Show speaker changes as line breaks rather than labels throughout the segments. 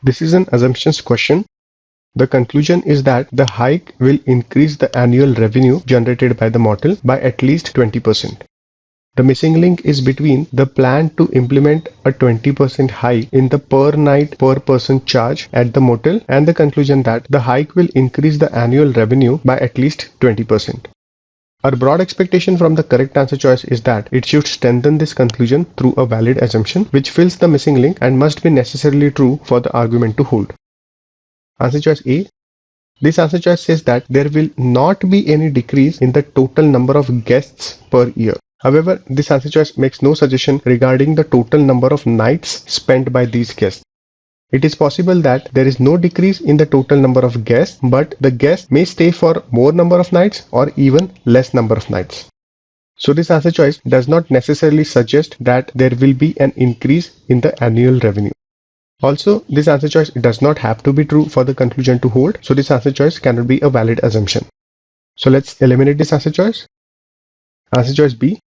This is an assumptions question. The conclusion is that the hike will increase the annual revenue generated by the motel by at least 20%. The missing link is between the plan to implement a 20% hike in the per night per person charge at the motel and the conclusion that the hike will increase the annual revenue by at least 20%. Our broad expectation from the correct answer choice is that it should strengthen this conclusion through a valid assumption which fills the missing link and must be necessarily true for the argument to hold. Answer choice A. This answer choice says that there will not be any decrease in the total number of guests per year. However, this answer choice makes no suggestion regarding the total number of nights spent by these guests. It is possible that there is no decrease in the total number of guests, but the guests may stay for more number of nights or even less number of nights. So this answer choice does not necessarily suggest that there will be an increase in the annual revenue. Also, this answer choice does not have to be true for the conclusion to hold, so this answer choice cannot be a valid assumption. So let's eliminate this answer choice. Answer choice B.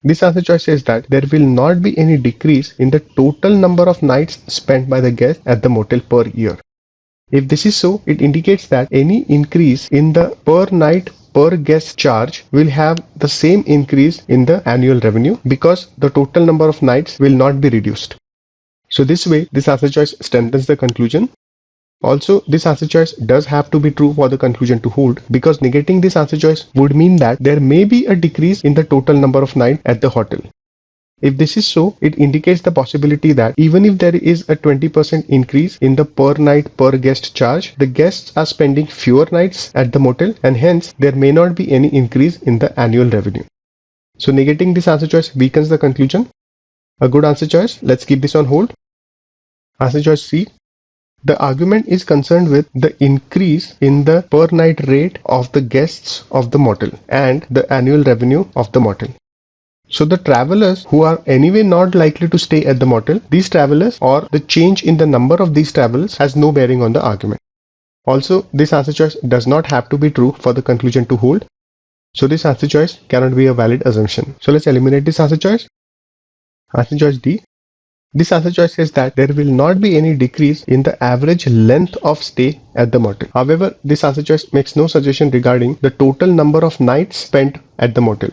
This answer choice says that there will not be any decrease in the total number of nights spent by the guest at the motel per year. If this is so, it indicates that any increase in the per night per guest charge will have the same increase in the annual revenue because the total number of nights will not be reduced. So this way, this answer choice strengthens the conclusion. Also, this answer choice does have to be true for the conclusion to hold because negating this answer choice would mean that there may be a decrease in the total number of nights at the hotel. If this is so, it indicates the possibility that even if there is a 20% increase in the per night per guest charge, the guests are spending fewer nights at the motel and hence there may not be any increase in the annual revenue. So negating this answer choice weakens the conclusion. A good answer choice. Let's keep this on hold. Answer choice C. The argument is concerned with the increase in the per night rate of the guests of the motel and the annual revenue of the motel. So the travelers who are anyway not likely to stay at the motel, these travelers or the change in the number of these travelers has no bearing on the argument. Also, this answer choice does not have to be true for the conclusion to hold. So this answer choice cannot be a valid assumption. So let's eliminate this answer choice. Answer choice D. This answer choice says that there will not be any decrease in the average length of stay at the motel. However, this answer choice makes no suggestion regarding the total number of nights spent at the motel.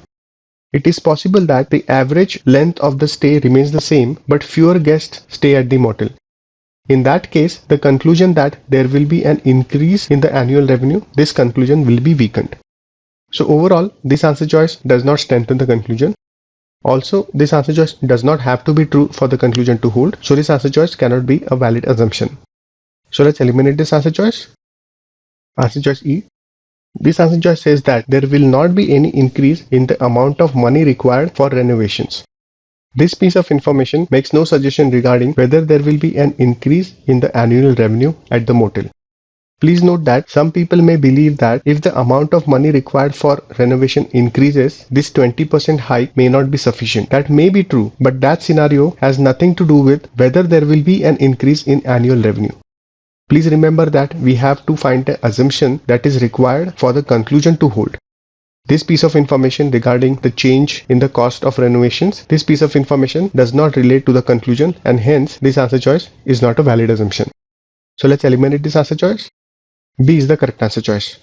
It is possible that the average length of the stay remains the same, but fewer guests stay at the motel. In that case, the conclusion that there will be an increase in the annual revenue, this conclusion will be weakened. So overall, this answer choice does not strengthen the conclusion. Also, this answer choice does not have to be true for the conclusion to hold, so this answer choice cannot be a valid assumption. So let's eliminate this answer choice. Answer choice E. This answer choice says that there will not be any increase in the amount of money required for renovations. This piece of information makes no suggestion regarding whether there will be an increase in the annual revenue at the motel. Please note that some people may believe that if the amount of money required for renovation increases, this 20% hike may not be sufficient. That may be true, but that scenario has nothing to do with whether there will be an increase in annual revenue. Please remember that we have to find the assumption that is required for the conclusion to hold. This piece of information regarding the change in the cost of renovations, this piece of information does not relate to the conclusion and hence this answer choice is not a valid assumption. So let's eliminate this answer choice. B is the correct answer choice.